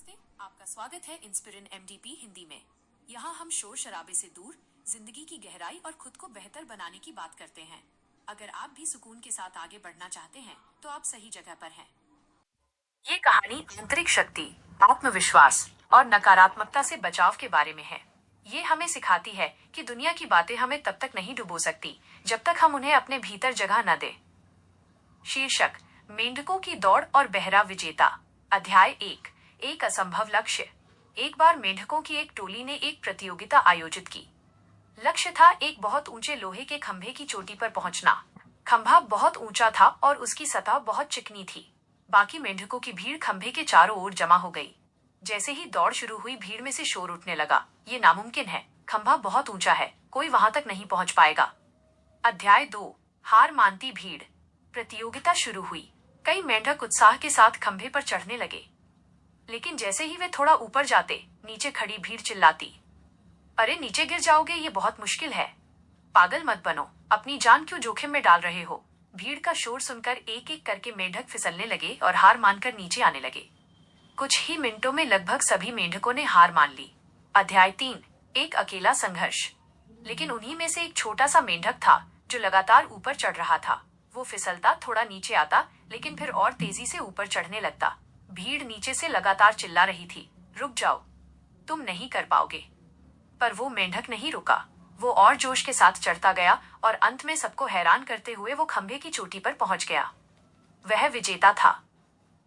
नमस्ते, आपका स्वागत है इंस्पिरिन एमडीपी हिंदी में। यहाँ हम शोर शराबे से दूर जिंदगी की गहराई और खुद को बेहतर बनाने की बात करते हैं। अगर आप भी सुकून के साथ आगे बढ़ना चाहते हैं तो आप सही जगह पर हैं। ये कहानी आंतरिक शक्ति, आत्मविश्वास और नकारात्मकता से बचाव के बारे में है। ये हमें सिखाती है कि दुनिया की बातें हमें तब तक नहीं डुबो सकती जब तक हम उन्हें अपने भीतर जगह न दें। शीर्षक: मेंढकों की दौड़ और बहरा विजेता। अध्याय 1। एक असंभव लक्ष्य। एक बार मेंढकों की एक टोली ने एक प्रतियोगिता आयोजित की। लक्ष्य था एक बहुत ऊंचे लोहे के खंभे की चोटी पर पहुंचना। खंभा बहुत ऊंचा था और उसकी सतह बहुत चिकनी थी। बाकी मेंढकों की भीड़ खंभे के चारों ओर जमा हो गई। जैसे ही दौड़ शुरू हुई, भीड़ में से शोर उठने लगा, ये नामुमकिन है, खंभा बहुत ऊंचा है, कोई वहां तक नहीं पहुंच पाएगा। अध्याय 2। हार मानती भीड़। प्रतियोगिता शुरू हुई। कई मेंढक उत्साह के साथ खंभे पर चढ़ने लगे, लेकिन जैसे ही वे थोड़ा ऊपर जाते, नीचे खड़ी भीड़ चिल्लाती, अरे नीचे गिर जाओगे, ये बहुत मुश्किल है, पागल मत बनो, अपनी जान क्यों जोखिम में डाल रहे हो। भीड़ का शोर सुनकर एक एक करके मेंढक फिसलने लगे और हार मानकर नीचे आने लगे। कुछ ही मिनटों में लगभग सभी मेंढकों ने हार मान ली। अध्याय 3। एक अकेला संघर्ष। लेकिन उन्हीं में से एक छोटा सा मेंढक था जो लगातार ऊपर चढ़ रहा था। वो फिसलता, थोड़ा नीचे आता, लेकिन फिर और तेजी से ऊपर चढ़ने लगता। भीड़ नीचे से लगातार चिल्ला रही थी, रुक जाओ, तुम नहीं कर पाओगे। पर वो मेंढक नहीं रुका। वो और जोश के साथ चढ़ता गया और अंत में सबको हैरान करते हुए वो खंभे की चोटी पर पहुंच गया। वह विजेता था।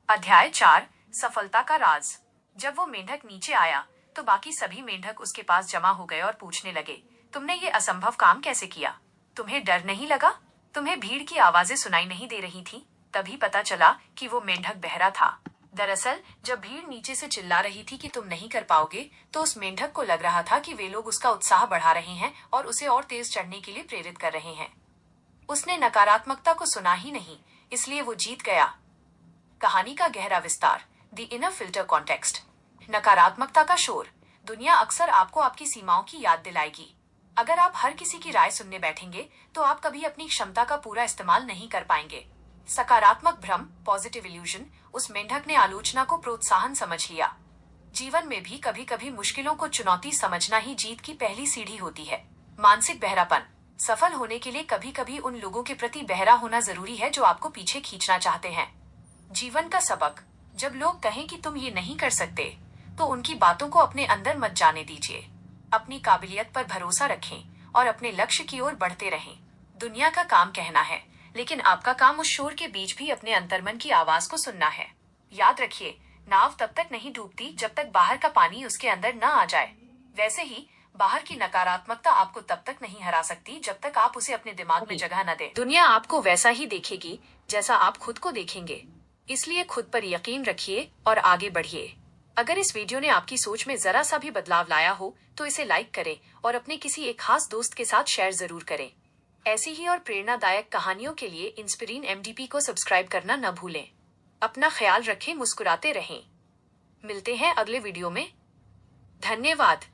अध्याय 4। सफलता का राज। जब वो मेंढक नीचे आया तो बाकी सभी मेंढक उसके पास जमा हो गए और पूछने लगे, तुमने ये असंभव काम कैसे किया? तुम्हें डर नहीं लगा? तुम्हें भीड़ की आवाजें सुनाई नहीं दे रही थी? तभी पता चला कि वो मेंढक बहरा था। दरअसल जब भीड़ नीचे से चिल्ला रही थी कि तुम नहीं कर पाओगे, तो उस मेंढक को लग रहा था कि वे लोग उसका उत्साह बढ़ा रहे हैं और उसे और तेज चढ़ने के लिए प्रेरित कर रहे हैं। उसने नकारात्मकता को सुना ही नहीं, इसलिए वो जीत गया। कहानी का गहरा विस्तार। The inner filter context. नकारात्मकता का शोर। दुनिया अक्सर आपको आपकी सीमाओं की याद दिलाएगी। अगर आप हर किसी की राय सुनने बैठेंगे तो आप कभी अपनी क्षमता का पूरा इस्तेमाल नहीं कर पाएंगे। सकारात्मक भ्रम, पॉजिटिव इल्यूजन। उस मेंढक ने आलोचना को प्रोत्साहन समझ लिया। जीवन में भी कभी कभी मुश्किलों को चुनौती समझना ही जीत की पहली सीढ़ी होती है। मानसिक बहरापन। सफल होने के लिए कभी कभी उन लोगों के प्रति बहरा होना जरूरी है जो आपको पीछे खींचना चाहते हैं। जीवन का सबक। जब लोग कहें कि तुम ये नहीं कर सकते, तो उनकी बातों को अपने अंदर मत जाने दीजिए। अपनी काबिलियत पर भरोसा रखें और अपने लक्ष्य की ओर बढ़ते रहें। दुनिया का काम कहना है, लेकिन आपका काम उस शोर के बीच भी अपने अंतर्मन की आवाज को सुनना है। याद रखिए, नाव तब तक नहीं डूबती जब तक बाहर का पानी उसके अंदर न आ जाए। वैसे ही बाहर की नकारात्मकता आपको तब तक नहीं हरा सकती जब तक आप उसे अपने दिमाग में जगह न दें। दुनिया आपको वैसा ही देखेगी जैसा आप खुद को देखेंगे। इसलिए खुद पर यकीन रखिए और आगे बढ़िए। अगर इस वीडियो ने आपकी सोच में जरा सा भी बदलाव लाया हो तो इसे लाइक करें और अपने किसी एक खास दोस्त के साथ शेयर जरूर करें। ऐसी ही और प्रेरणादायक कहानियों के लिए इंस्पिरिन एमडीपी को सब्सक्राइब करना न भूलें। अपना ख्याल रखें, मुस्कुराते रहें। मिलते हैं अगले वीडियो में। धन्यवाद।